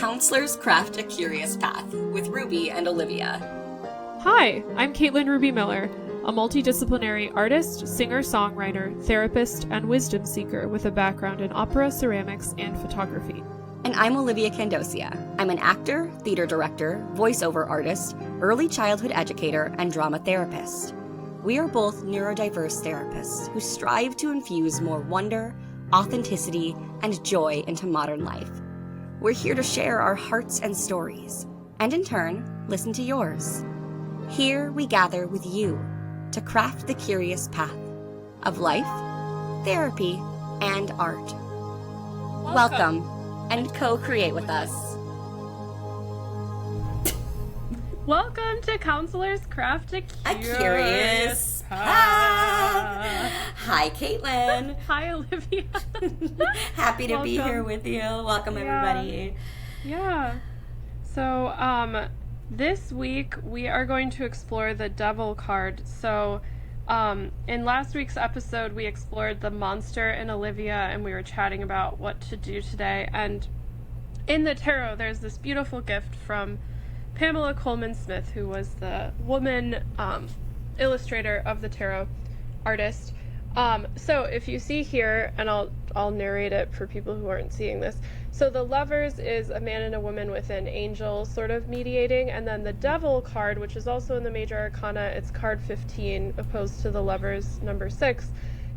Counselors Craft a Curious Path with Ruby and Olivia. Hi, I'm Caitlin Ruby Miller, a multidisciplinary artist, singer-songwriter, therapist, and wisdom seeker with a background in opera, ceramics, and photography. And I'm Olivia Candosia. I'm an actor, theater director, voiceover artist, early childhood educator, and drama therapist. We are both neurodiverse therapists who strive to infuse more wonder, authenticity, and joy into modern life. We're here to share our hearts and stories, and in turn, listen to yours. Here we gather with you to craft the curious path of life, therapy, and art. Welcome and co-create with us. Welcome to Counselors Craft a Curious Path. Hi, Caitlin. Hi, Olivia. Happy to be here with you. Welcome, everybody. Yeah. So, this week we are going to explore the Devil card. So, in last week's episode, we explored the monster in Olivia, and we were chatting about what to do today. And in the tarot, there's this beautiful gift from Pamela Coleman Smith, who was the woman illustrator of the tarot artist. So if you see here, and I'll narrate it for people who aren't seeing this. So the Lovers is a man and a woman with an angel sort of mediating, and then the Devil card, which is also in the Major Arcana, it's card 15 opposed to the Lovers number 6.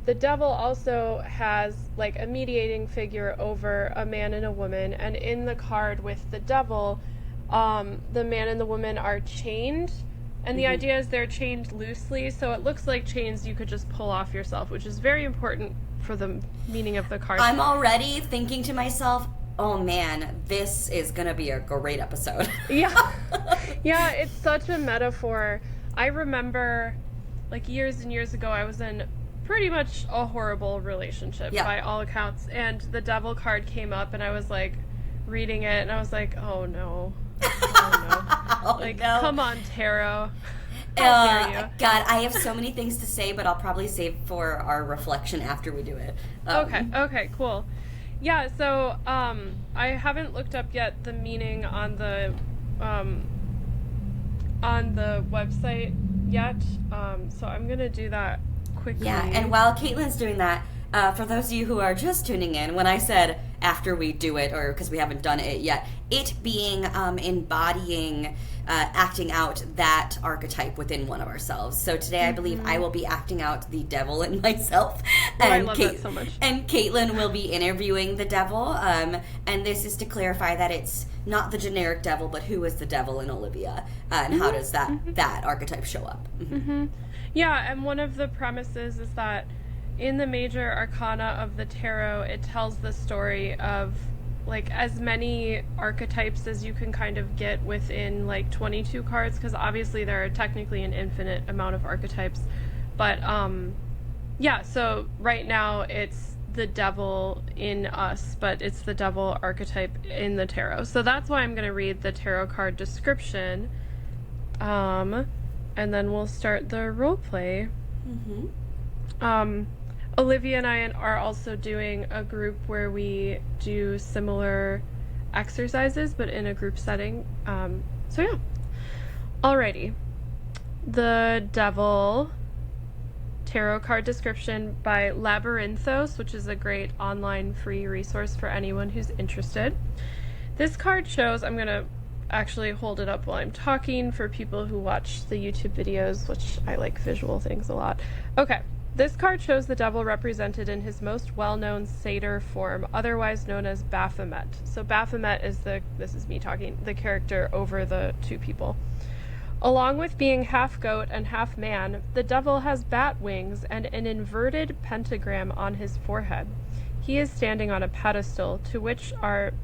The Devil also has like a mediating figure over a man and a woman, and in the card with the Devil, the man and the woman are chained, and the idea is they're chained loosely, so it looks like chains you could just pull off yourself, which is very important for the meaning of the card. I'm already thinking to myself, oh man, this is gonna be a great episode. Yeah, it's such a metaphor. I remember, like, years and years ago, I was in pretty much a horrible relationship by all accounts, and the Devil card came up, and I was like reading it, and I was like, oh no. Come on, tarot. How dare you? God, I have so many things to say, but I'll probably save for our reflection after we do it. Okay, cool. Yeah, so I haven't looked up yet the meaning on the website yet, so I'm gonna do that quickly. Yeah, and while Caitlin's doing that, for those of you who are just tuning in, when I said after we do it, or because we haven't done it yet, it being embodying, acting out that archetype within one of ourselves. So today I believe I will be acting out the devil in myself. And I love that so much. And Caitlin will be interviewing the devil. And this is to clarify that it's not the generic devil, but who is the devil in Olivia, and how does that archetype show up. Yeah, and one of the premises is that in the Major Arcana of the tarot, it tells the story of like as many archetypes as you can kind of get within like 22 cards, because obviously there are technically an infinite amount of archetypes, but so right now it's the devil in us, but it's the devil archetype in the tarot. So that's why I'm going to read the tarot card description, and then we'll start the role play. Olivia and I are also doing a group where we do similar exercises, but in a group setting. Alrighty. The Devil tarot card description by Labyrinthos, which is a great online free resource for anyone who's interested. This card shows, I'm going to actually hold it up while I'm talking for people who watch the YouTube videos, which I like visual things a lot. Okay. This card shows the devil represented in his most well-known satyr form, otherwise known as Baphomet. So Baphomet is this is me talking, the character over the two people. Along with being half goat and half man, the devil has bat wings and an inverted pentagram on his forehead. He is standing on a pedestal to which are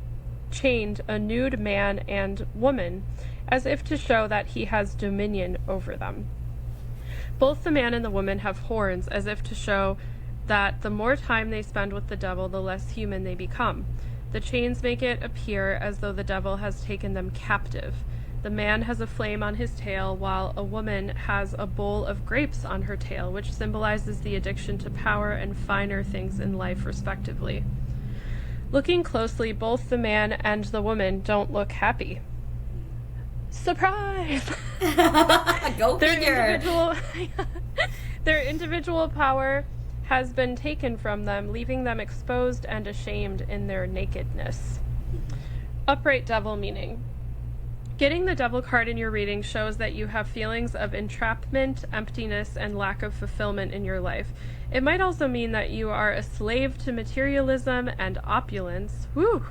chained a nude man and woman, as if to show that he has dominion over them. Both the man and the woman have horns, as if to show that the more time they spend with the devil, the less human they become. The chains make it appear as though the devil has taken them captive. The man has a flame on his tail, while a woman has a bowl of grapes on her tail, which symbolizes the addiction to power and finer things in life, respectively. Looking closely, both the man and the woman don't look happy. Surprise! Go figure. Their individual power has been taken from them, leaving them exposed and ashamed in their nakedness. Upright devil meaning. Getting the devil card in your reading shows that you have feelings of entrapment, emptiness, and lack of fulfillment in your life. It might also mean that you are a slave to materialism and opulence. Whew!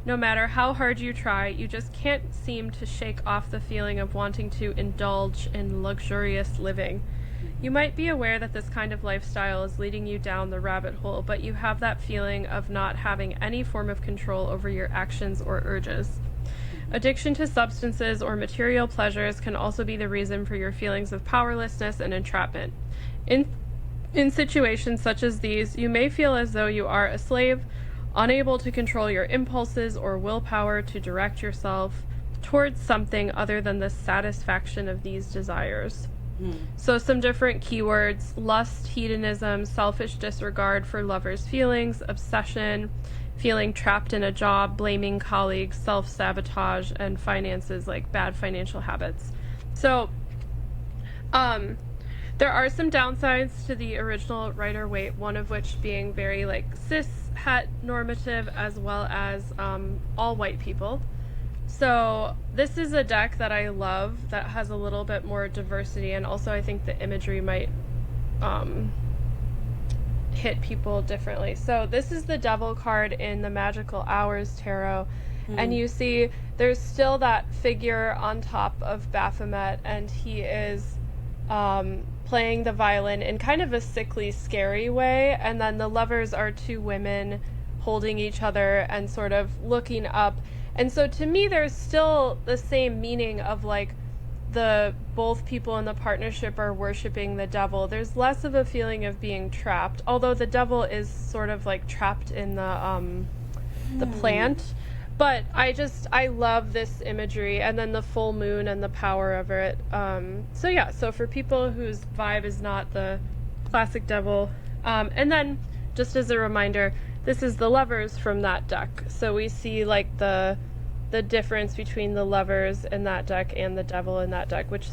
No matter how hard you try, you just can't seem to shake off the feeling of wanting to indulge in luxurious living. You might be aware that this kind of lifestyle is leading you down the rabbit hole, but you have that feeling of not having any form of control over your actions or urges. Addiction to substances or material pleasures can also be the reason for your feelings of powerlessness and entrapment. In situations such as these, you may feel as though you are a slave, unable to control your impulses or willpower to direct yourself towards something other than the satisfaction of these desires. So some different keywords: lust, hedonism, selfish disregard for lovers' feelings, obsession, feeling trapped in a job, blaming colleagues, self-sabotage, and finances, like bad financial habits. So there are some downsides to the original Rider-Waite, one of which being very like cis-het normative, as well as all white people. So this is a deck that I love that has a little bit more diversity, and also I think the imagery might hit people differently. So this is the Devil card in the Magical Hours Tarot, and you see there's still that figure on top of Baphomet, and he is playing the violin in kind of a sickly, scary way, and then the lovers are two women holding each other and sort of looking up. And so to me, there's still the same meaning of like both people in the partnership are worshiping the devil. There's less of a feeling of being trapped, although the devil is sort of like trapped in the plant. But I love this imagery, and then the full moon and the power of it. So for people whose vibe is not the classic devil, and then just as a reminder, this is the lovers from that deck. So we see like the difference between the lovers in that deck and the devil in that deck, which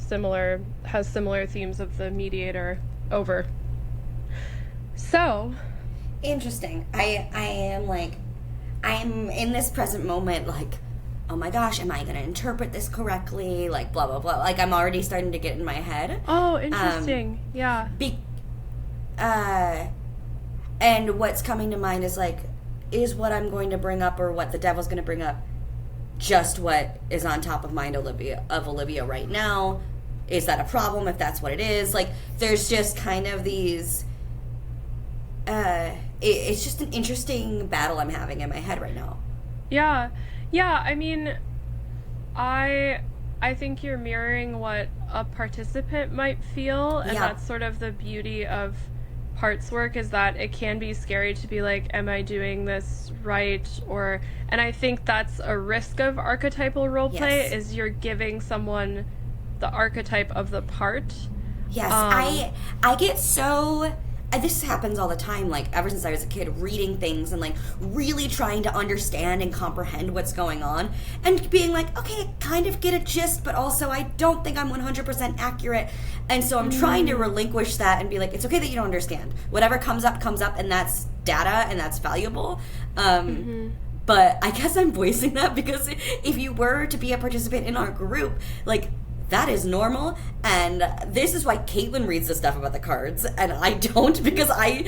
has similar themes of the mediator over. So interesting. I'm in this present moment like, oh my gosh, am I going to interpret this correctly? Like, blah, blah, blah. Like, I'm already starting to get in my head. Oh, interesting. Yeah. And what's coming to mind is like, is what I'm going to bring up or what the devil's going to bring up just what is on top of mind Olivia right now? Is that a problem if that's what it is? Like, there's just kind of these... it's just an interesting battle I'm having in my head right now. Yeah. I mean, I think you're mirroring what a participant might feel, and that's sort of the beauty of parts work, is that it can be scary to be like, am I doing this right? And I think that's a risk of archetypal roleplay, is you're giving someone the archetype of the part. Yes, I get so... This happens all the time, like, ever since I was a kid, reading things and, like, really trying to understand and comprehend what's going on, and being like, okay, I kind of get a gist, but also I don't think I'm 100% accurate, and so I'm trying to relinquish that and be like, it's okay that you don't understand. Whatever comes up, and that's data, and that's valuable. But I guess I'm voicing that because if you were to be a participant in our group, like, that is normal, and this is why Caitlin reads the stuff about the cards, and I don't, because I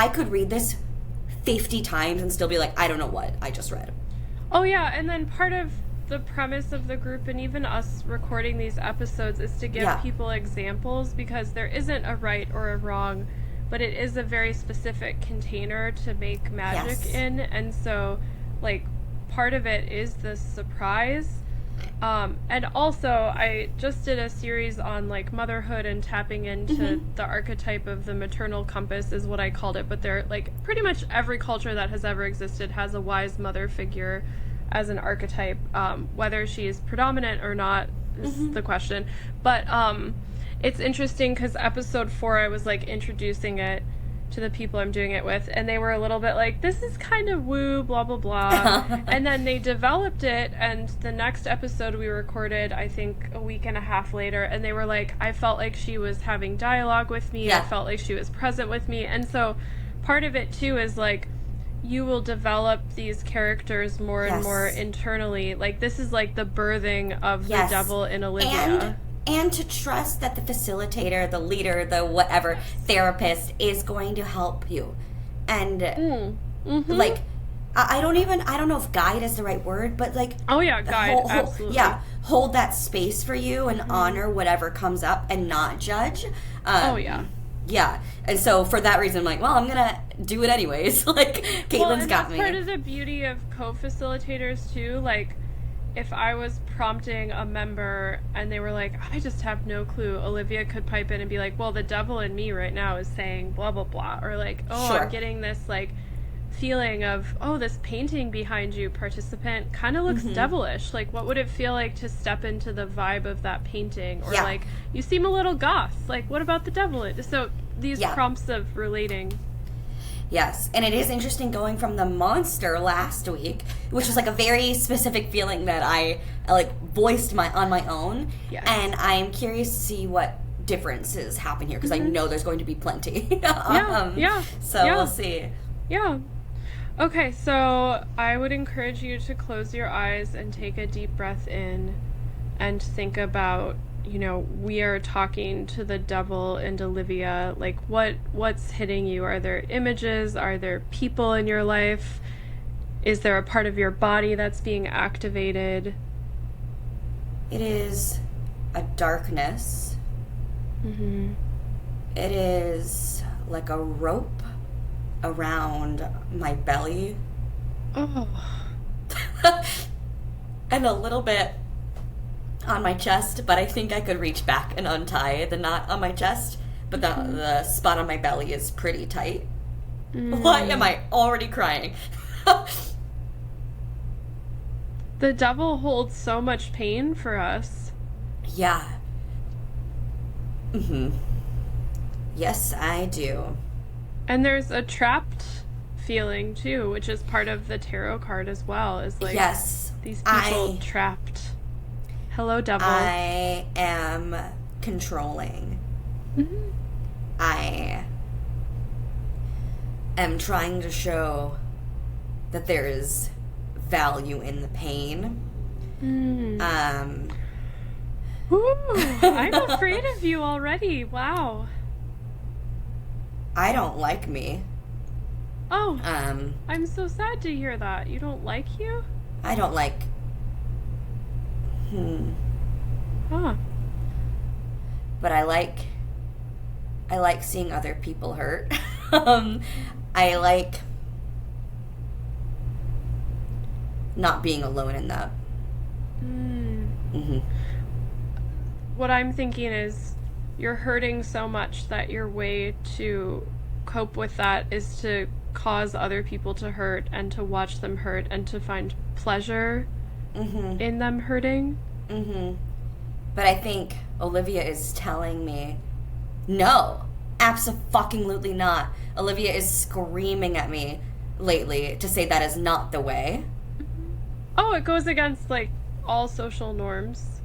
could read this 50 times and still be like, I don't know what I just read. Oh yeah, and then part of the premise of the group, and even us recording these episodes, is to give people examples, because there isn't a right or a wrong, but it is a very specific container to make magic in, and so, like, part of it is the surprise. And also, I just did a series on, like, motherhood and tapping into the archetype of the maternal compass is what I called it, but they're, like, pretty much every culture that has ever existed has a wise mother figure as an archetype. Whether she is predominant or not is the question. But it's interesting because episode 4, I was, like, introducing it, to the people I'm doing it with, and they were a little bit like, this is kind of woo, blah, blah, blah. And then they developed it, and the next episode we recorded, I think, a week and a half later, and they were like, I felt like she was having dialogue with me. Yeah. I felt like she was present with me. And so part of it, too, is, like, you will develop these characters more and more internally. Like, this is, like, the birthing of the devil in Olivia. And to trust that the facilitator, the leader, the whatever therapist is going to help you. And, like, I don't know if guide is the right word, but, like... Oh, yeah, guide, absolutely. Yeah, hold that space for you and honor whatever comes up and not judge. Yeah, and so for that reason, I'm like, well, I'm going to do it anyways. Like, Caitlin's got me. That's part of the beauty of co-facilitators, too. Like, if I was prompting a member and they were like, I just have no clue, Olivia could pipe in and be like, well, the devil in me right now is saying blah, blah, blah. Or like, I'm getting this, like, feeling of, this painting behind you, participant, kind of looks devilish. Like, what would it feel like to step into the vibe of that painting? Or like, you seem a little goth. Like, what about the devil? So these prompts of relating. Yes, and it is interesting going from the monster last week, which was like a very specific feeling that I like voiced on my own, and I'm curious to see what differences happen here because I know there's going to be plenty. So we'll see. Yeah. Okay, so I would encourage you to close your eyes and take a deep breath in and think about, we are talking to the devil and Olivia. Like, what's hitting you? Are there images? Are there people in your life? Is there a part of your body that's being activated? It is a darkness. It is like a rope around my belly. And a little bit on my chest, but I think I could reach back and untie the knot on my chest, but the spot on my belly is pretty tight. Why am I already crying? The devil holds so much pain for us. Yeah. Yes, I do. And there's a trapped feeling too, which is part of the tarot card as well, is like these people trapped. Hello, devil. I am controlling. I am trying to show that there is value in the pain. I'm afraid of you already. Wow. I don't like me. Oh. I'm so sad to hear that. You don't like you? I don't like... But I like seeing other people hurt. I like not being alone in that. What I'm thinking is you're hurting so much that your way to cope with that is to cause other people to hurt and to watch them hurt and to find pleasure in them hurting. But I think Olivia is telling me, no, abso-fucking-lutely not. Olivia is screaming at me lately to say that is not the way. Oh, it goes against, like, all social norms.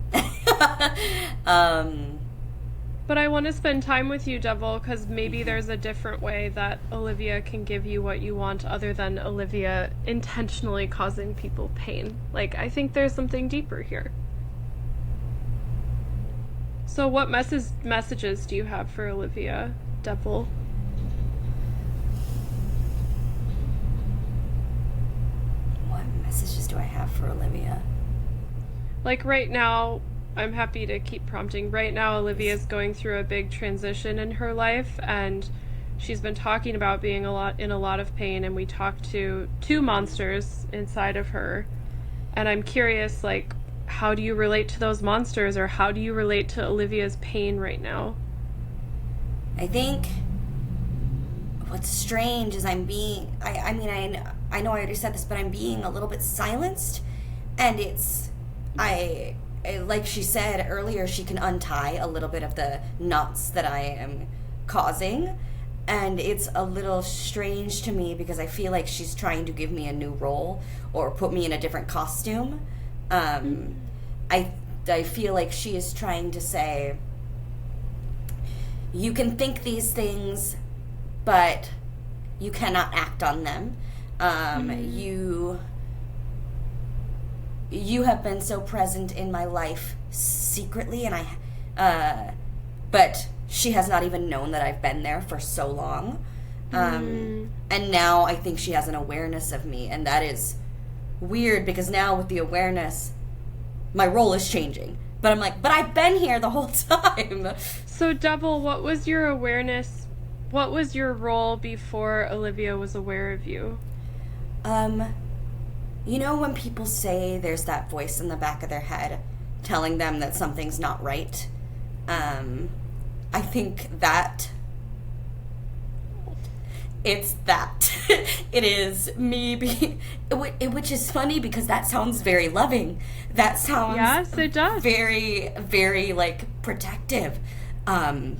But I want to spend time with you, devil, because maybe there's a different way that Olivia can give you what you want other than Olivia intentionally causing people pain. Like, I think there's something deeper here. So what messages do you have for Olivia, devil? What messages do I have for Olivia? Like, right now, I'm happy to keep prompting. Right now, Olivia's going through a big transition in her life, and she's been talking about being in a lot of pain, and we talked to two monsters inside of her. And I'm curious, like, how do you relate to those monsters, or how do you relate to Olivia's pain right now? I think what's strange is I know I already said this, but I'm being a little bit silenced, and like she said earlier, she can untie a little bit of the knots that I am causing, And it's a little strange to me because I feel like she's trying to give me a new role or put me in a different costume. I feel like she is trying to say, you can think these things, but you cannot act on them. You have been so present in my life secretly, and but she has not even known that I've been there for so long. And now I think she has an awareness of me, and that is weird because now with the awareness, my role is changing. But I'm like, but I've been here the whole time. So, Devil, what was your awareness? What was your role before Olivia was aware of you? You know when people say there's that voice in the back of their head telling them that something's not right? I think that it's that. It is me being... Which is funny because that sounds very loving. That sounds... Yes, it does. Very, very, like, protective. And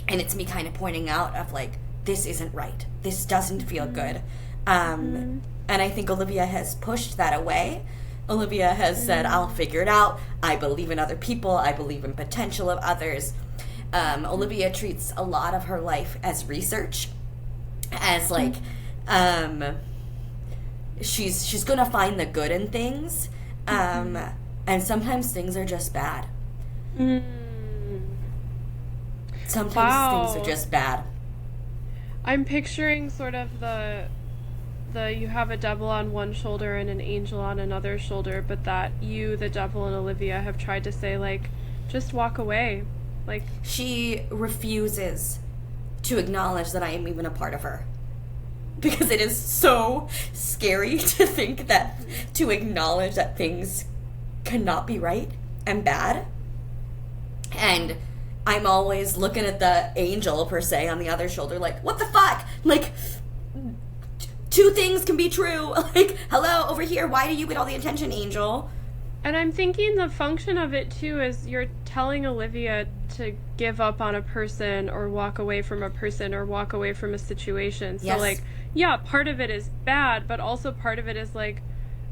it's me kind of pointing out of, like, this isn't right. This doesn't feel good. And I think Olivia has pushed that away. Olivia has said, I'll figure it out. I believe in other people. I believe in potential of others. Olivia treats a lot of her life as research. As, like, she's going to find the good in things. And sometimes things are just bad. Sometimes things are just bad. I'm picturing sort of the you have a devil on one shoulder and an angel on another shoulder, but that you, the devil, and Olivia have tried to say, like, just walk away. Like, she refuses to acknowledge that I am even a part of her. Because it is so scary to think that, to acknowledge that things cannot be right and bad. And I'm always looking at the angel, per se, on the other shoulder, like, what the fuck? Like, two things can be true. Like, hello, over here, why do you get all the attention, angel? And I'm thinking the function of it, too, is you're telling Olivia to give up on a person or walk away from a person or walk away from a situation. So, like, yeah, part of it is bad, but also part of it is, like,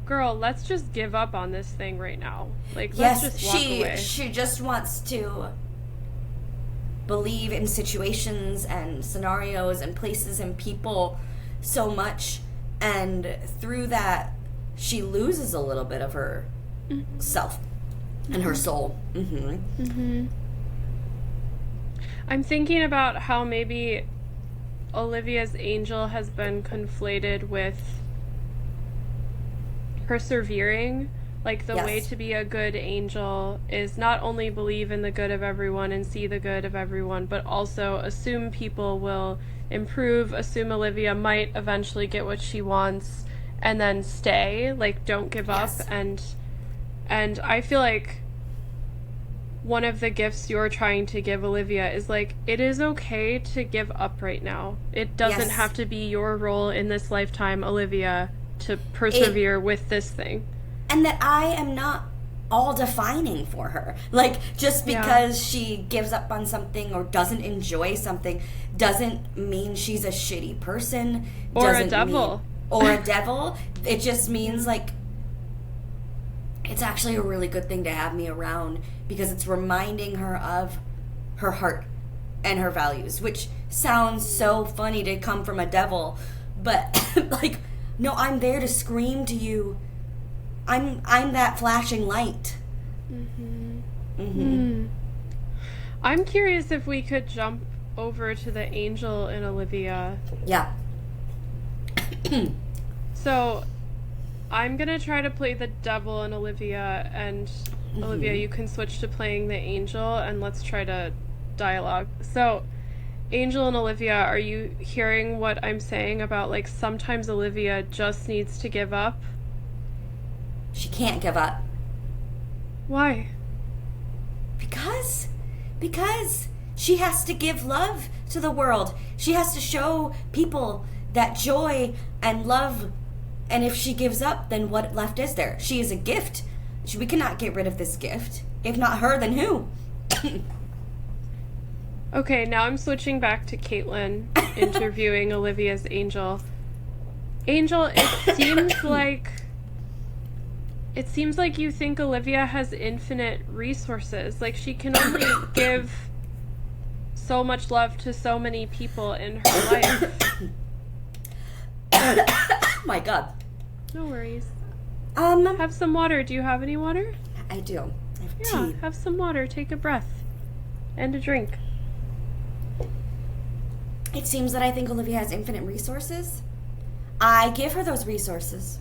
girl, let's just give up on this thing right now. Like, let's just walk away. She just wants to believe in situations and scenarios and places and people so much, and through that she loses a little bit of her self and her soul. I'm thinking about how maybe Olivia's angel has been conflated with persevering. Like, the way to be a good angel is not only believe in the good of everyone and see the good of everyone, but also assume people will improve, assume Olivia might eventually get what she wants, and then stay. Like, don't give up. And I feel like one of the gifts you're trying to give Olivia is, like, it is okay to give up right now. It doesn't have to be your role in this lifetime, Olivia, to persevere with this thing. And that I am not all defining for her. Like, just because she gives up on something or doesn't enjoy something doesn't mean she's a shitty person. Or a devil. Or a devil. It just means, like, it's actually a really good thing to have me around because it's reminding her of her heart and her values, which sounds so funny to come from a devil. But, like, no, I'm there to scream to you. I'm that flashing light. I'm curious if we could jump over to the angel in Olivia. Yeah. So, I'm gonna try to play the devil in Olivia, and Olivia, you can switch to playing the angel, and let's try to dialogue. So, Angel and Olivia, are you hearing what I'm saying about, like, sometimes Olivia just needs to give up? She can't give up. Why? Because she has to give love to the world. She has to show people that joy and love. And if she gives up, then what left is there? She is a gift. We cannot get rid of this gift. If not her, then who? Okay, now I'm switching back to Caitlin interviewing Olivia's angel. Angel, it seems like you think Olivia has infinite resources. Like, she can only give so much love to so many people in her life. My God. No worries. Have some water. Do you have any water? I do. I have Yeah, tea. have some water. Take a breath. And a drink. It seems that I think Olivia has infinite resources. I give her those resources.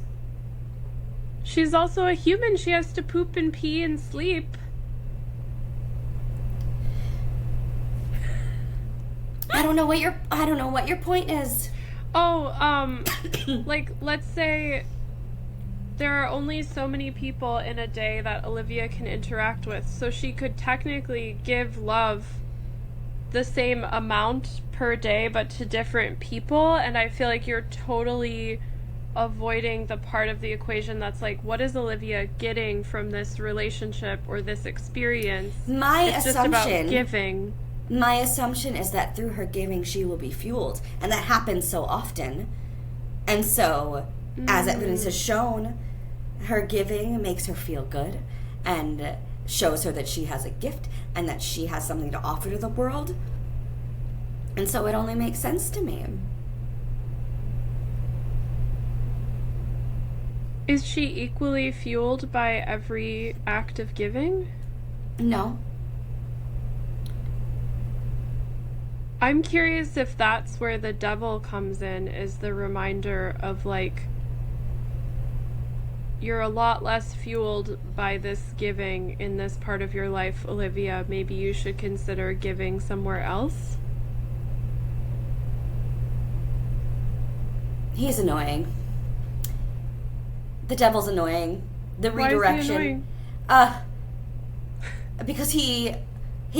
She's also a human. She has to poop and pee and sleep. I don't know what your point is. Oh, like, let's say there are only so many people in a day that Olivia can interact with, so she could technically give love the same amount per day, but to different people, and I feel like you're totally avoiding the part of the equation that's like, what is Olivia getting from this relationship or this experience? It's just about giving. My assumption is that through her giving, she will be fueled, and that happens so often. And so, as evidence has shown, her giving makes her feel good and shows her that she has a gift and that she has something to offer to the world. And so it only makes sense to me. Is she equally fueled by every act of giving? No. I'm curious if that's where the devil comes in, is the reminder of, like, you're a lot less fueled by this giving in this part of your life, Olivia. Maybe you should consider giving somewhere else. He's annoying. The devil's annoying. The redirection. Why is he annoying? Because he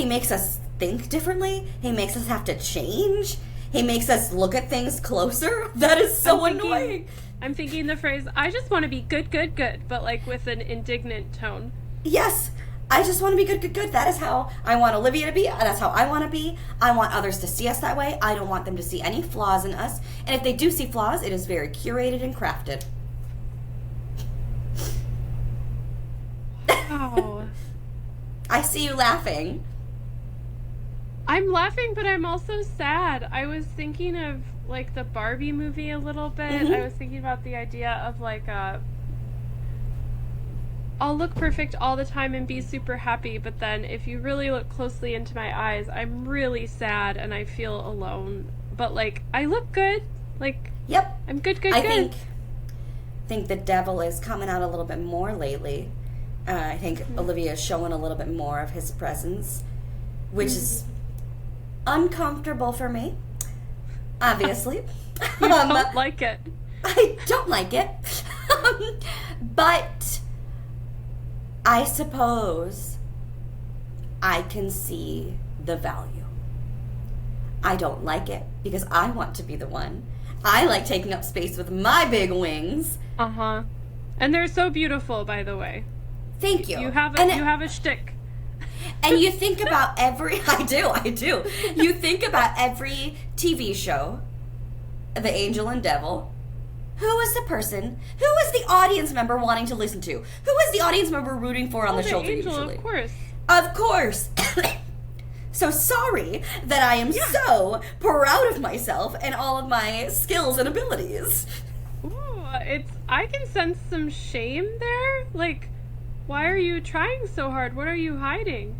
makes us think differently. He makes us have to change. He makes us look at things closer. That is so annoying. I'm thinking the phrase, I just want to be good, good, good, but like with an indignant tone. Yes. I just want to be good, good, good. That is how I want Olivia to be. That's how I want to be. I want others to see us that way. I don't want them to see any flaws in us. And if they do see flaws, it is very curated and crafted. Wow. I see you laughing. I'm laughing, but I'm also sad. I was thinking of, like, the Barbie movie a little bit. Mm-hmm. I was thinking about the idea of, like, I'll look perfect all the time and be super happy, but then if you really look closely into my eyes, I'm really sad and I feel alone. But, like, I look good. Like, yep. I'm good, good, I good. think the devil is coming out a little bit more lately. I think Olivia is showing a little bit more of his presence, which is uncomfortable for me, obviously. You don't like it. I don't like it. But I suppose I can see the value. I don't like it because I want to be the one. I like taking up space with my big wings. Uh-huh. And they're so beautiful, by the way. Thank you. You have a shtick. And you think about I do. You think about every TV show, The Angel and Devil. Who was the person? Who was the audience member wanting to listen to? Who was the audience member rooting for on the shoulder Angel, usually? Of course. Of course. So sorry that I am so proud of myself and all of my skills and abilities. Ooh, I can sense some shame there. Like, why are you trying so hard? What are you hiding?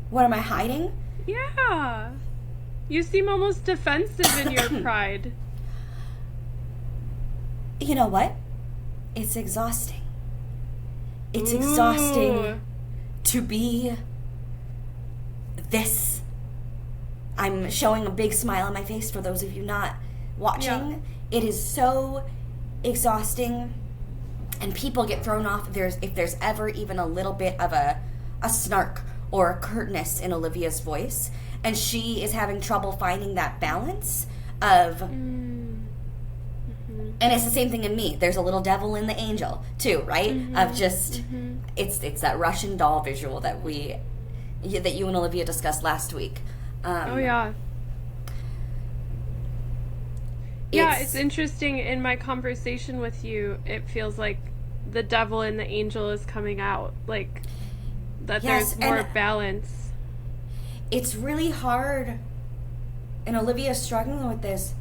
What am I hiding? Yeah. You seem almost defensive in your pride. You know what? It's exhausting. It's exhausting to be this. I'm showing a big smile on my face for those of you not watching. Yeah. It is so exhausting, and people get thrown off if there's ever even a little bit of a snark or a curtness in Olivia's voice, and she is having trouble finding that balance of and it's the same thing in me. There's a little devil in the angel too, right? Of just it's that Russian doll visual that you and Olivia discussed last week Oh, yeah. Yeah, it's interesting. In my conversation with you, it feels like the devil and the angel is coming out. Like, that Yes, there's more and balance. it's really hard, and Olivia's struggling with this,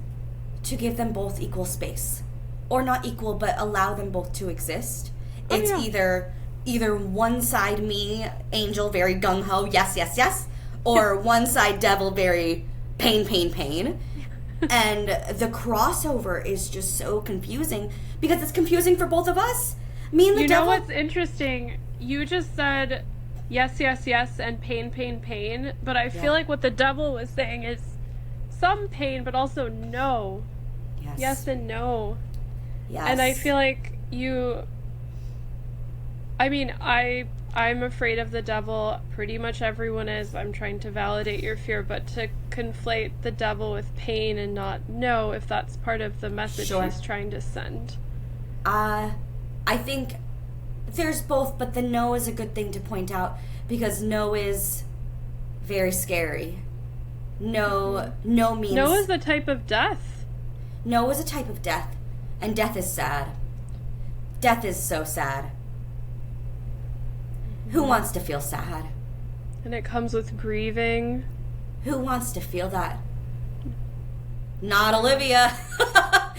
to give them both equal space. Or not equal, but allow them both to exist. Oh, It's yeah. either one side me, angel, very gung-ho, yes, yes, yes, or one side devil, very pain, pain, pain. And the crossover is just so confusing because it's confusing for both of us. Me and the You devil. know what's interesting? You just said yes, yes, yes, and pain, pain, pain. But I feel like what the devil was saying is some pain, but also no. Yes. Yes and no. Yes. And I feel like I mean, I'm afraid of the devil. Pretty much everyone is. I'm trying to validate your fear, but to conflate the devil with pain and not know if that's part of the message he's trying to send. I think there's both, but the no is a good thing to point out because no is very scary. No means No is a type of death. No is a type of death, and death is sad. Death is so sad. Who wants to feel sad? And it comes with grieving. Who wants to feel that? Not Olivia.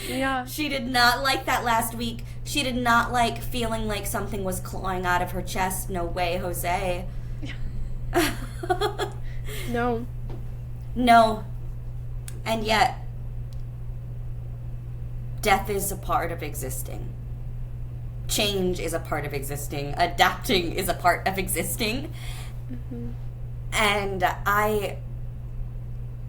Yeah. She did not like that last week. She did not like feeling like something was clawing out of her chest. No way, Jose. No. No. And yet, death is a part of existing. Change is a part of existing. Adapting is a part of existing. Mm-hmm. And I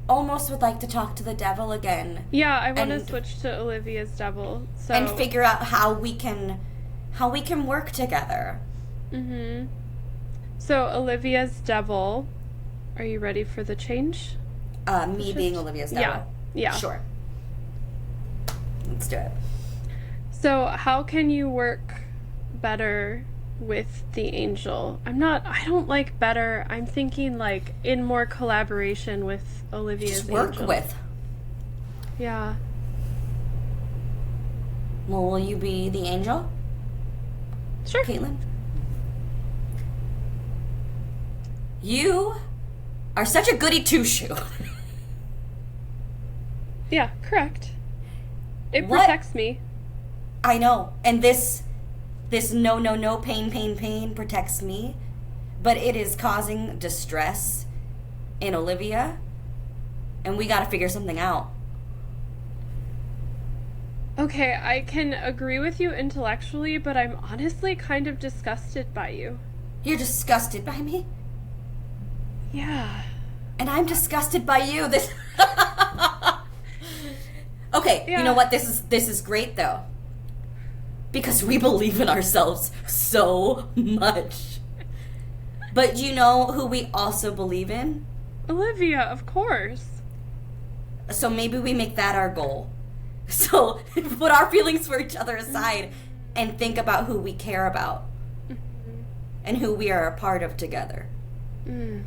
almost would like to talk to the devil again. Yeah, I want to switch to Olivia's devil. So And figure out how we can work together. Mm-hmm. So Olivia's devil. Are you ready for the change? Me being Olivia's devil. Yeah. Sure. Let's do it. So how can you work better with the angel? I don't like better. I'm thinking like in more collaboration with Olivia's Just work angel. with. Yeah. Well, will you be the angel? Sure. Caitlin? You are such a goody two-shoe. Yeah, correct. It What? protects me. I know. And this no pain protects me. But it is causing distress in Olivia. And we gotta figure something out. Okay, I can agree with you intellectually, but I'm honestly kind of disgusted by you. You're disgusted by me? Yeah. And I'm disgusted by you. This Okay, Yeah. You know what? This is great though. Because we believe in ourselves so much. But you know who we also believe in? Olivia, of course. So maybe we make that our goal. So put our feelings for each other aside and think about who we care about and who we are a part of together. Mm.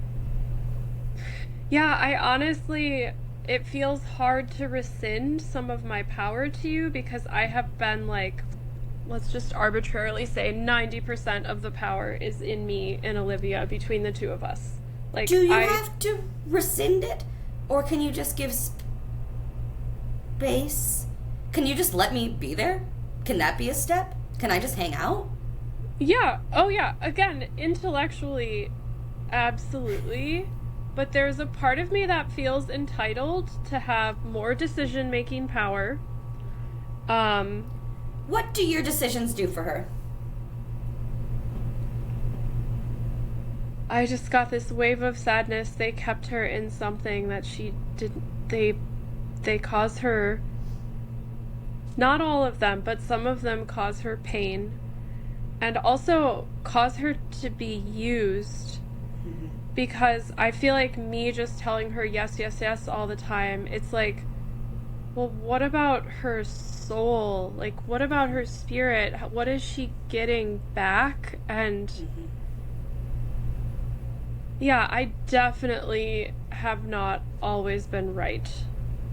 Yeah, I honestly, it feels hard to rescind some of my power to you because I have been like, let's just arbitrarily say 90% of the power is in me and Olivia between the two of us. Like, Do you have to rescind it? Or can you just give space? Can you just let me be there? Can that be a step? Can I just hang out? Yeah. Oh, yeah. Again, intellectually, absolutely. But there's a part of me that feels entitled to have more decision-making power. What do your decisions do for her? I just got this wave of sadness. They kept her in something that she didn't. They cause her. Not all of them, but some of them cause her pain, and also cause her to be used. Because I feel like me just telling her yes, yes, yes all the time, it's like, well, what about her soul? Like, what about her spirit? What is she getting back? And yeah, I definitely have not always been right.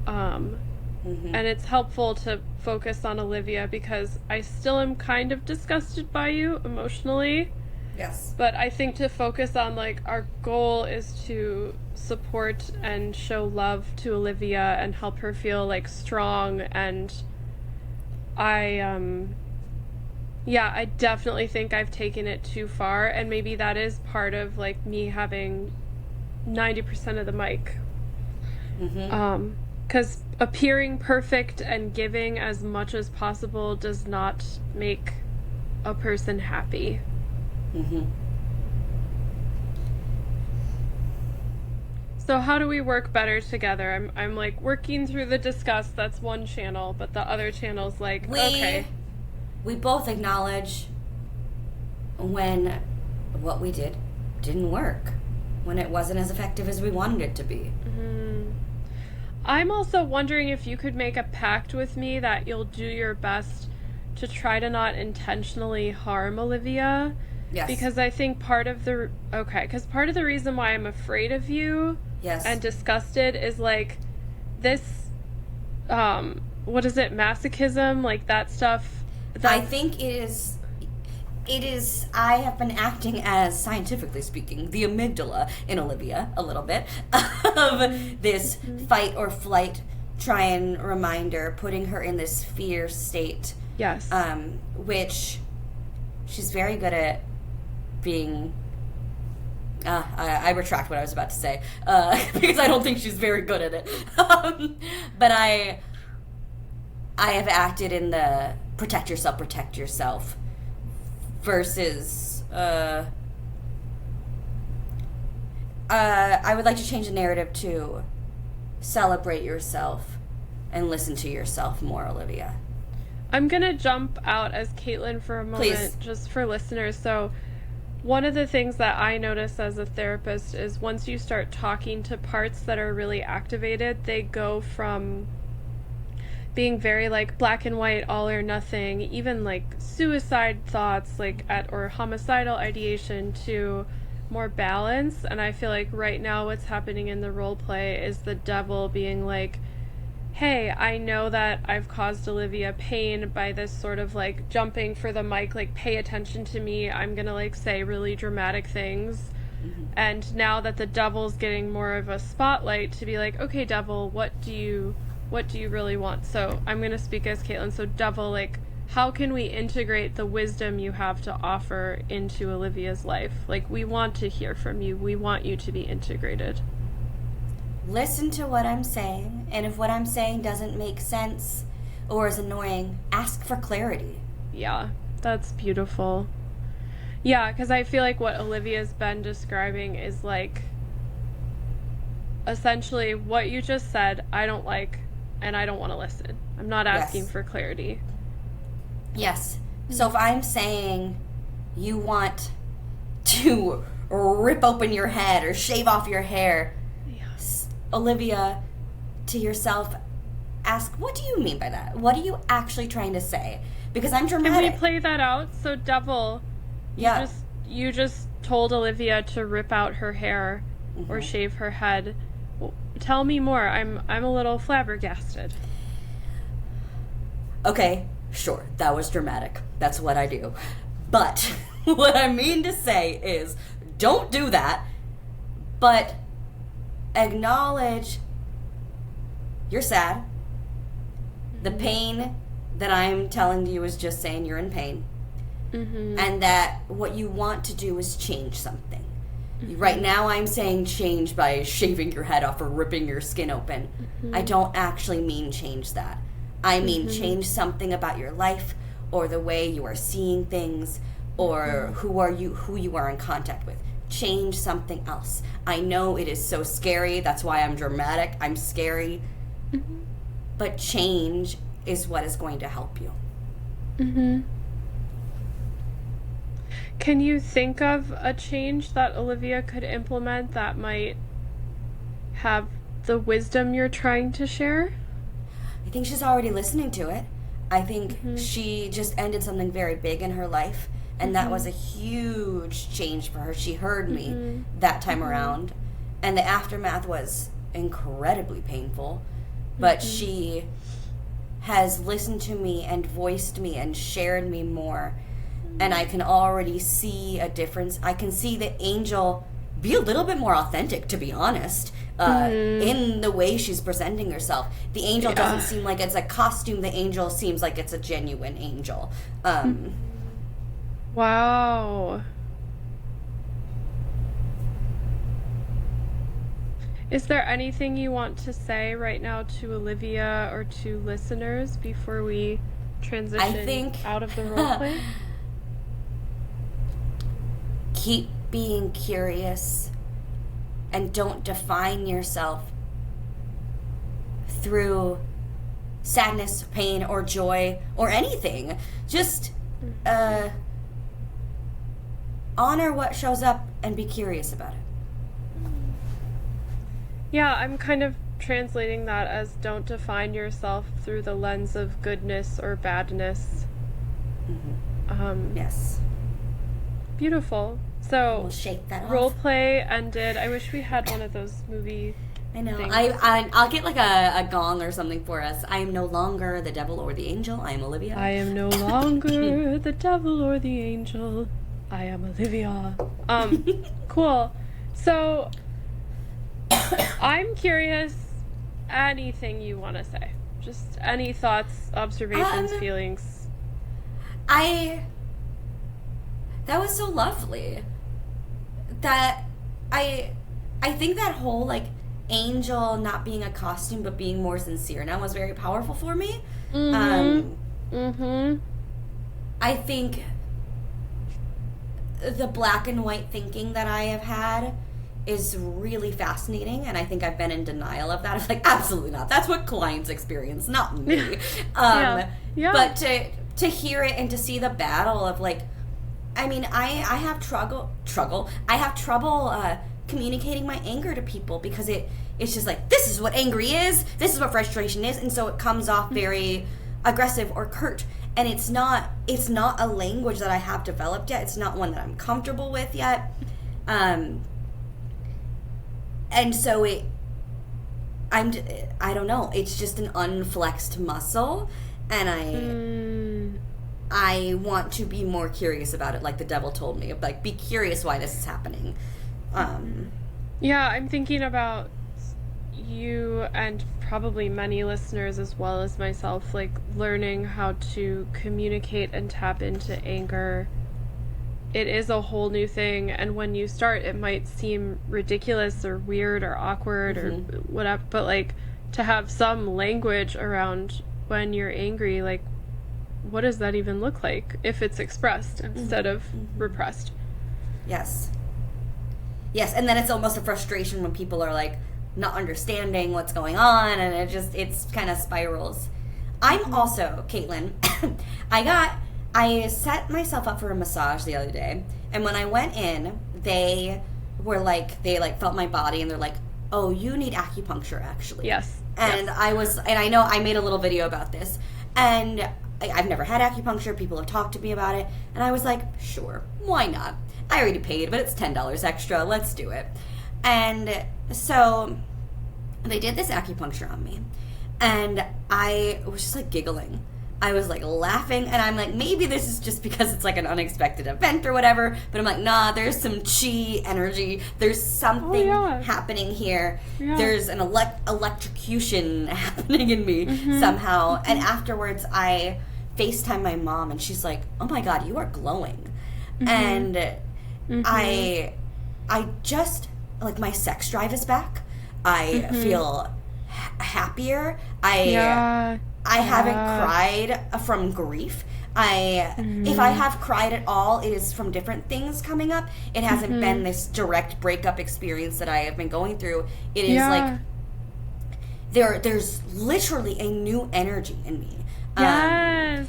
Mm-hmm. And it's helpful to focus on Olivia because I still am kind of disgusted by you emotionally. Yes. But I think to focus on, like, our goal is to support and show love to Olivia and help her feel, like, strong. And I definitely think I've taken it too far. And maybe that is part of, like, me having 90% of the mic. Mm-hmm. Because appearing perfect and giving as much as possible does not make a person happy. Mm-hmm. So how do we work better together? I'm like working through the discuss, that's one channel, but the other channel's like, okay. We both acknowledge when what we did didn't work, when it wasn't as effective as we wanted it to be. Mm-hmm. I'm also wondering if you could make a pact with me that you'll do your best to try to not intentionally harm Olivia. Yes. Because I think part of the reason why I'm afraid of you, yes, and disgusted is like this, what is it, masochism, like that stuff. I think it is, I have been acting as, scientifically speaking, the amygdala in Olivia, a little bit, of this fight or flight, try and reminder, putting her in this fear state. Yes. Which she's very good at being... I retract what I was about to say, because I don't think she's very good at it. But I have acted in the protect yourself, versus I would like to change the narrative to celebrate yourself and listen to yourself more, Olivia. I'm gonna jump out as Caitlin for a moment. Please. Just for listeners. So one of the things that I notice as a therapist is once you start talking to parts that are really activated, they go from being very like black and white, all or nothing, even like suicide thoughts, like or homicidal ideation, to more balance. And I feel like right now what's happening in the role play is the devil being like, hey, I know that I've caused Olivia pain by this sort of like jumping for the mic, like pay attention to me, I'm gonna like say really dramatic things. Mm-hmm. And now that the devil's getting more of a spotlight to be like, okay, devil, what do you really want? So I'm gonna speak as Caitlin. So devil, like, how can we integrate the wisdom you have to offer into Olivia's life? Like, we want to hear from you. We want you to be integrated. Listen to what I'm saying, and if what I'm saying doesn't make sense or is annoying, ask for clarity. Yeah, that's beautiful. Yeah, because I feel like what Olivia's been describing is like essentially what you just said, I don't like, and I don't want to listen. I'm not asking for clarity. Yes. So if I'm saying you want to rip open your head or shave off your hair, Olivia, to yourself, ask, what do you mean by that? What are you actually trying to say? Because I'm dramatic. Can we play that out? So, devil, you just told Olivia to rip out her hair or shave her head. Tell me more. I'm a little flabbergasted. Okay, sure, that was dramatic. That's what I do. But what I mean to say is, don't do that, but acknowledge you're sad. The pain that I'm telling you is just saying you're in pain. Mm-hmm. And that what you want to do is change something. Mm-hmm. Right now I'm saying change by shaving your head off or ripping your skin open. Mm-hmm. I don't actually mean change that. I mean change something about your life or the way you are seeing things or who you are in contact with. Change something else. I know it is so scary. That's why I'm dramatic. I'm scary. Mm-hmm. But change is what is going to help you. Mm-hmm. Can you think of a change that Olivia could implement that might have the wisdom you're trying to share? I think she's already listening to it. I think she just ended something very big in her life. And that was a huge change for her. She heard me that time around. and the aftermath was incredibly painful, but she has listened to me and voiced me and shared me more, and I can already see a difference. I can see the angel be a little bit more authentic, to be honest, in the way she's presenting herself. The angel doesn't seem like it's a costume. The angel seems like it's a genuine angel. Wow. Is there anything you want to say right now to Olivia or to listeners before we transition out of the roleplay? Keep being curious and don't define yourself through sadness, pain, or joy, or anything. Just honor what shows up and be curious about it. Yeah, I'm kind of translating that as don't define yourself through the lens of goodness or badness. Yes. Beautiful. So, we'll shake that off. Roleplay ended. I wish we had one of those movie I know. things. I'll get like a gong or something for us. I am no longer the devil or the angel. I am Olivia. I am no longer the devil or the angel. I am Olivia. Cool. So, I'm curious, anything you want to say. Just any thoughts, observations, feelings. That was so lovely. That I think that whole like angel not being a costume but being more sincere now was very powerful for me. I think the black and white thinking that I have had is really fascinating, and I think I've been in denial of that. It's like, absolutely not. That's what clients experience, not me. But to hear it and to see the battle of like, I mean, I have trouble communicating my anger to people because it's just like, this is what angry is, this is what frustration is, and so it comes off very aggressive or curt, and it's not a language that I have developed yet. It's not one that I'm comfortable with yet. And so I don't know, it's just an unflexed muscle, and I want to be more curious about it, like the devil told me, like, be curious why this is happening. Yeah, I'm thinking about you and probably many listeners as well as myself, like, learning how to communicate and tap into anger. It is a whole new thing, and when you start, it might seem ridiculous or weird or awkward or whatever, but, like, to have some language around when you're angry, like, what does that even look like if it's expressed instead of repressed? Yes, and then it's almost a frustration when people are, like, not understanding what's going on, and it's kind of spirals. I'm also, Caitlin, I set myself up for a massage the other day, and when I went in, they felt my body, and they're like, oh, you need acupuncture, actually. Yes. And I know I made a little video about this, and I've never had acupuncture, people have talked to me about it, and I was like, sure, why not? I already paid, but it's $10 extra, let's do it. And so they did this acupuncture on me, and I was just like giggling. I was like laughing, and I'm like, maybe this is just because it's like an unexpected event or whatever, but I'm like, nah, there's some chi energy, there's something happening here, there's an electrocution happening in me somehow. And afterwards I FaceTime my mom, and she's like, oh my god, you are glowing. And I just, like, my sex drive is back. I feel happier. I haven't cried from grief. If I have cried at all, it is from different things coming up. It hasn't been this direct breakup experience that I have been going through. It is like there's literally a new energy in me. And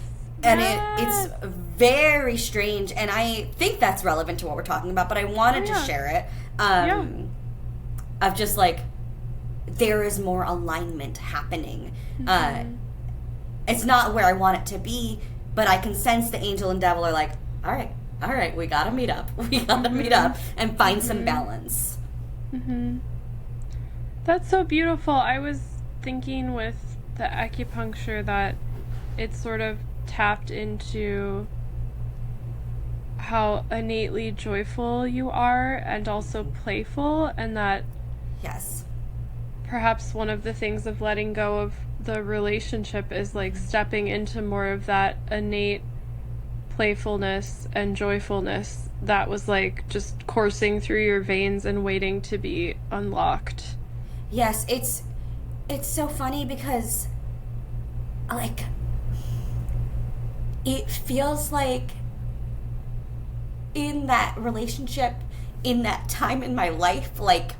it's very strange, and I think that's relevant to what we're talking about, but I wanted to share it. Of just like, there is more alignment happening. It's not where I want it to be, but I can sense the angel and devil are like, all right, we gotta meet up. We gotta meet up and find some balance. That's so beautiful. I was thinking with the acupuncture that it sort of tapped into how innately joyful you are and also playful, and that Yes. perhaps one of the things of letting go of the relationship is like stepping into more of that innate playfulness and joyfulness that was like just coursing through your veins and waiting to be unlocked. Yes, it's so funny because like it feels like in that relationship, in that time in my life, like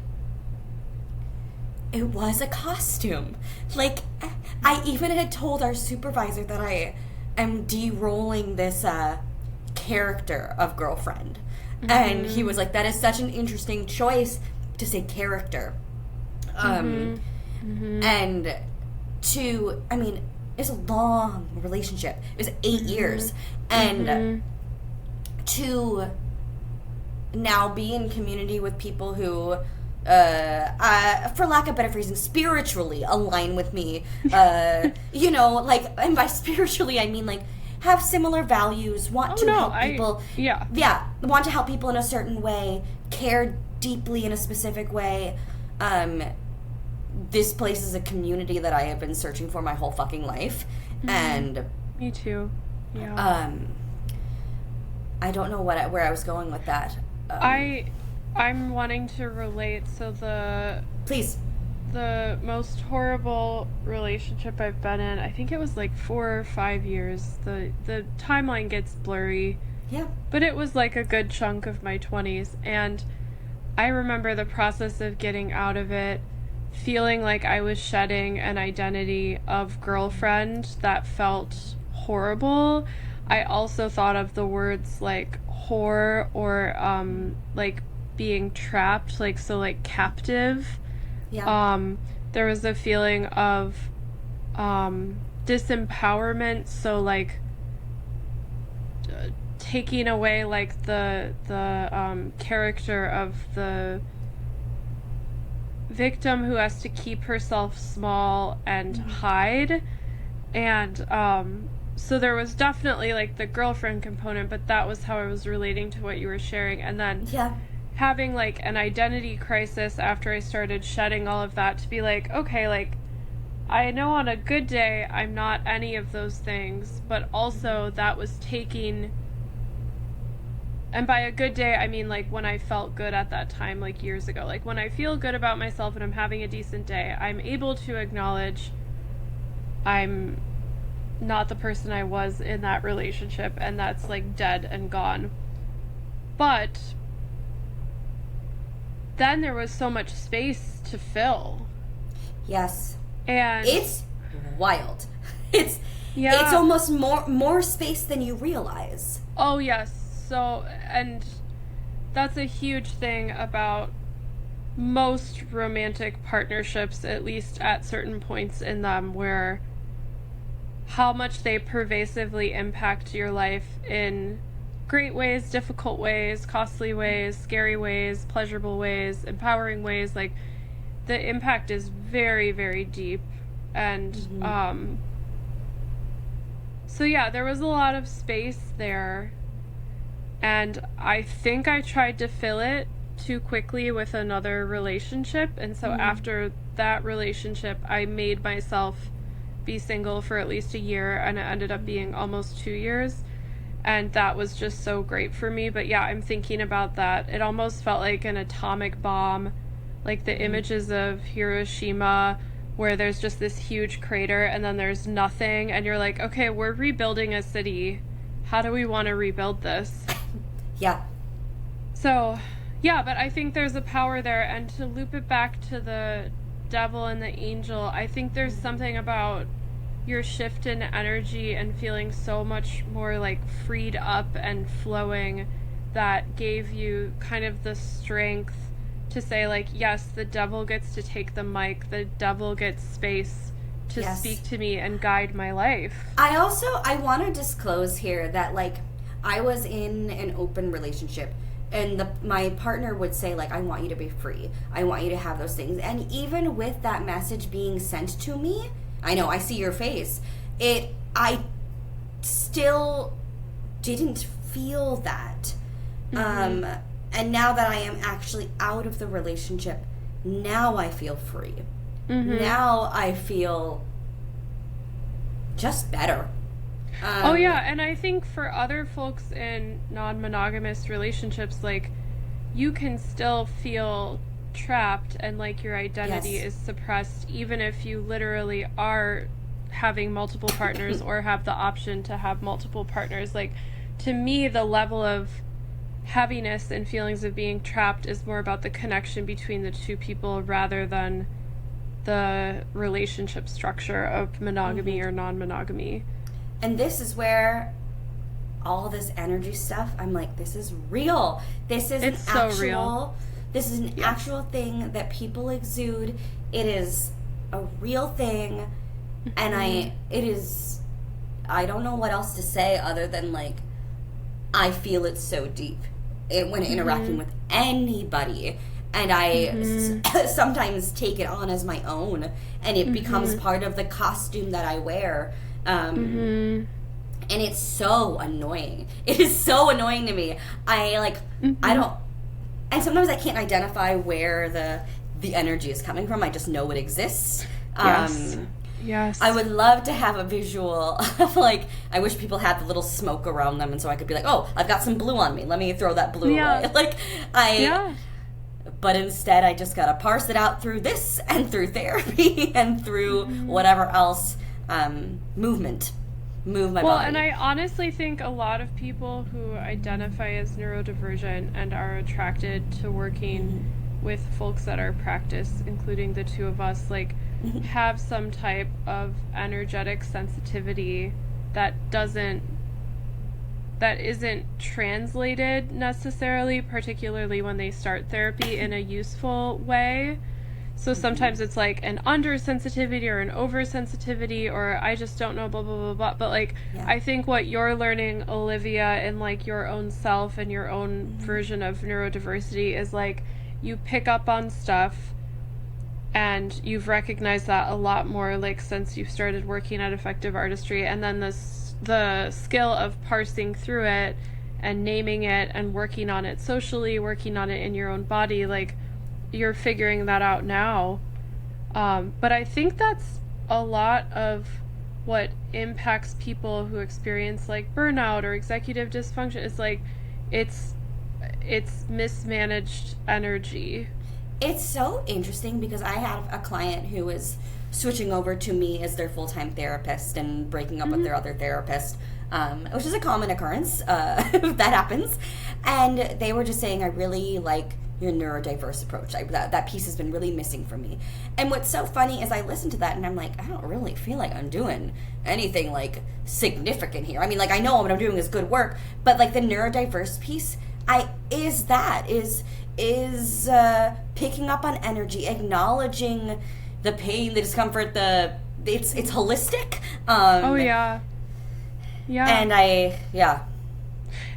it was a costume. Like I even had told our supervisor that I am de-rolling this character of girlfriend. Mm-hmm. And he was like, that is such an interesting choice to say character. And I mean, it was a long relationship. It was 8 years. And to now be in community with people who, for lack of better phrasing, spiritually align with me, you know, like, and by spiritually, I mean, like, have similar values, want to help people. Yeah, want to help people in a certain way, care deeply in a specific way. This place is a community that I have been searching for my whole fucking life. And me too. Yeah. I don't know where I was going with that. I'm wanting to relate. So please. The most horrible relationship I've been in, I think it was like 4 or 5 years. The timeline gets blurry. Yeah. But it was like a good chunk of my 20s, and I remember the process of getting out of it, feeling like I was shedding an identity of girlfriend that felt horrible. I also thought of the words like whore or like being trapped, like so like captive. Yeah. There was a feeling of disempowerment, so like taking away like the character of the victim who has to keep herself small and hide. And so there was definitely like the girlfriend component, but that was how I was relating to what you were sharing. And then having like an identity crisis after I started shedding all of that, to be like, okay, like I know on a good day I'm not any of those things, but also that was taking, and by a good day I mean like when I felt good at that time, like years ago, like when I feel good about myself and I'm having a decent day, I'm able to acknowledge I'm not the person I was in that relationship, and that's like dead and gone. But then there was so much space to fill. Yes. And it's wild. It's almost more space than you realize. Oh yes. So, and that's a huge thing about most romantic partnerships, at least at certain points in them, where how much they pervasively impact your life in great ways, difficult ways, costly ways, scary ways, pleasurable ways, empowering ways. Like, the impact is very, very deep. And so yeah, there was a lot of space there, and I think I tried to fill it too quickly with another relationship. And so after that relationship, I made myself be single for at least a year, and it ended up being almost 2 years, and that was just so great for me. But yeah, I'm thinking about that. It almost felt like an atomic bomb, like the images of Hiroshima, where there's just this huge crater and then there's nothing, and you're like, okay, we're rebuilding a city. How do we want to rebuild this? Yeah. So yeah, but I think there's a power there. And to loop it back to the devil and the angel, I think there's something about your shift in energy and feeling so much more like freed up and flowing that gave you kind of the strength to say like, yes, the devil gets to take the mic, the devil gets space to speak to me and guide my life. I want to disclose here that like I was in an open relationship and my partner would say, like, I want you to be free. I want you to have those things. And even with that message being sent to me, I know, I see your face. I still didn't feel that. And now that I am actually out of the relationship, now I feel free. Now I feel just better. Oh yeah, and I think for other folks in non-monogamous relationships, like, you can still feel trapped and like your identity is suppressed, even if you literally are having multiple partners or have the option to have multiple partners. Like, to me, the level of heaviness and feelings of being trapped is more about the connection between the two people rather than the relationship structure of monogamy or non-monogamy. And this is where all this energy stuff, I'm like, this is real. This is It's so real. This is an actual thing that people exude. It is a real thing. And I don't know what else to say other than, like, I feel it so deep when interacting with anybody. And I sometimes take it on as my own, and it becomes part of the costume that I wear. And it's so annoying. It is so annoying to me. I don't, and sometimes I can't identify where the energy is coming from. I just know it exists. Yes. I would love to have a visual of, like, I wish people had the little smoke around them, and so I could be like, oh, I've got some blue on me. Let me throw that blue away. Like, but instead I just gotta parse it out through this and through therapy and through whatever else, move my body. Well, and I honestly think a lot of people who identify as neurodivergent and are attracted to working with folks that are practiced, including the two of us, like, have some type of energetic sensitivity that isn't translated necessarily, particularly when they start therapy, in a useful way. So sometimes it's like an undersensitivity or an oversensitivity, or I just don't know, blah, blah, blah, blah. But, like, I think what you're learning, Olivia, in, like, your own self and your own version of neurodiversity is, like, you pick up on stuff, and you've recognized that a lot more, like, since you've started working at Effective Artistry, and then the skill of parsing through it and naming it and working on it socially, working on it in your own body, like, you're figuring that out now. But I think that's a lot of what impacts people who experience, like, burnout or executive dysfunction. Is, like, it's mismanaged energy. It's so interesting because I have a client who is switching over to me as their full-time therapist and breaking up with their other therapist, which is a common occurrence. That happens. And they were just saying, I really like your neurodiverse approach. That piece has been really missing for me. And what's so funny is I listen to that and I'm like, I don't really feel like I'm doing anything, like, significant here. I mean, like, I know what I'm doing is good work, but, like, the neurodiverse piece, is picking up on energy, acknowledging the pain, the discomfort, it's holistic. Yeah. And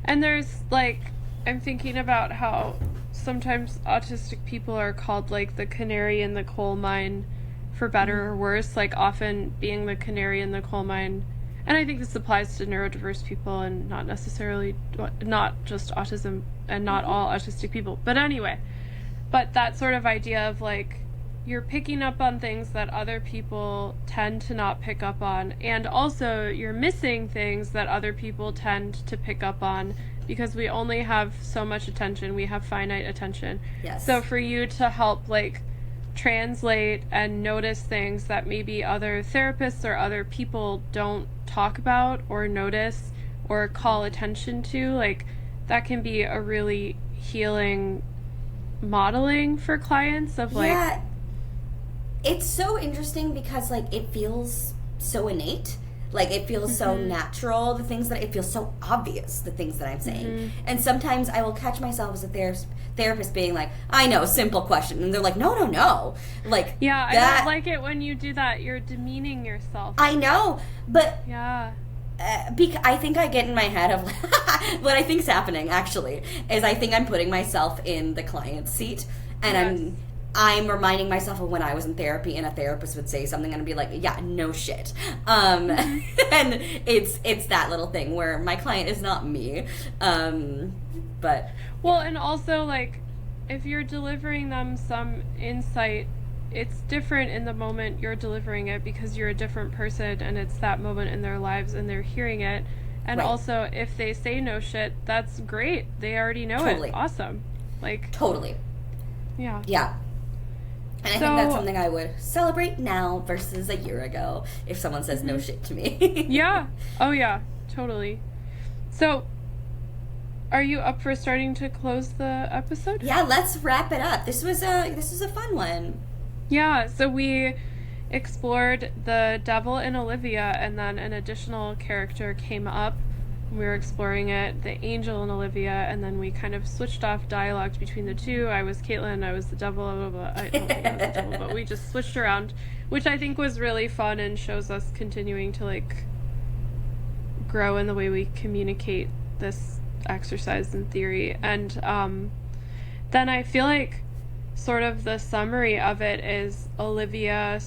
And there's, like, I'm thinking about how sometimes autistic people are called, like, the canary in the coal mine, for better or worse, like, often being the canary in the coal mine. And I think this applies to neurodiverse people and not necessarily, not just autism and not all autistic people. But anyway, but that sort of idea of, like, you're picking up on things that other people tend to not pick up on, and also you're missing things that other people tend to pick up on, because we only have so much attention. We have finite attention. Yes. So for you to help, like, translate and notice things that maybe other therapists or other people don't talk about or notice or call attention to, like, that can be a really healing modeling for clients of, like... Yeah, it's so interesting because, like, it feels so innate. Like, it feels so natural, the things that... It feels so obvious, the things that I'm saying. And sometimes I will catch myself as a therapist being like, I know, simple question. And they're like, no. Like, yeah, I don't like it when you do that. You're demeaning yourself. I know, but... Yeah. I think I get in my head of what I think's happening, actually, is I think I'm putting myself in the client's seat, and I'm reminding myself of when I was in therapy and a therapist would say something and I'd be like, yeah, no shit. And it's that little thing where my client is not me. But well, and also, like, if you're delivering them some insight, it's different in the moment you're delivering it because you're a different person and it's that moment in their lives and they're hearing it. And also, if they say no shit, that's great. They already know it. Awesome. Like, totally. Yeah. Yeah. And I think that's something I would celebrate now versus a year ago if someone says no shit to me. Yeah. Oh, yeah. Totally. So, are you up for starting to close the episode? Yeah, let's wrap it up. This was a fun one. Yeah, so we explored the devil in Olivia, and then an additional character came up. We were exploring it, the angel in Olivia, and then we kind of switched off dialogue between the two. I was Caitlin, I was the devil, blah, blah, blah. I don't think I was the devil, but we just switched around, which I think was really fun and shows us continuing to, like, grow in the way we communicate this exercise in theory. And then I feel like sort of the summary of it is Olivia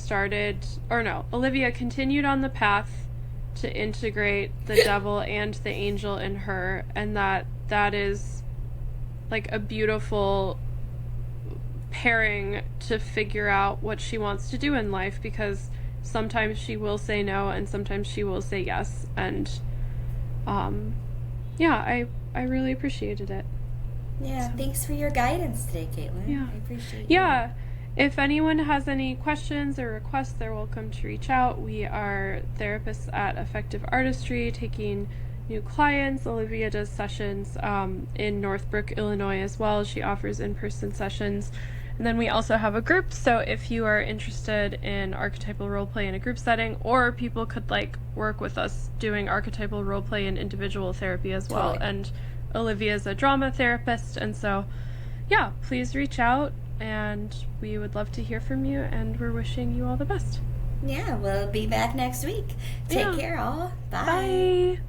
continued on the path to integrate the devil and the angel in her, and that is like a beautiful pairing to figure out what she wants to do in life, because sometimes she will say no and sometimes she will say yes. And I really appreciated it. Yeah, so, thanks for your guidance today, Caitlin. Yeah. I appreciate it. Yeah. If anyone has any questions or requests, they're welcome to reach out. We are therapists at Effective Artistry, taking new clients. Olivia does sessions in Northbrook, Illinois as well. She offers in-person sessions. And then we also have a group, so if you are interested in archetypal roleplay in a group setting, or people could like work with us doing archetypal roleplay in individual therapy as well. Totally. And Olivia's a drama therapist, and so yeah, please reach out, and we would love to hear from you, and we're wishing you all the best. Yeah, we'll be back next week. Take care, all. Bye. Bye.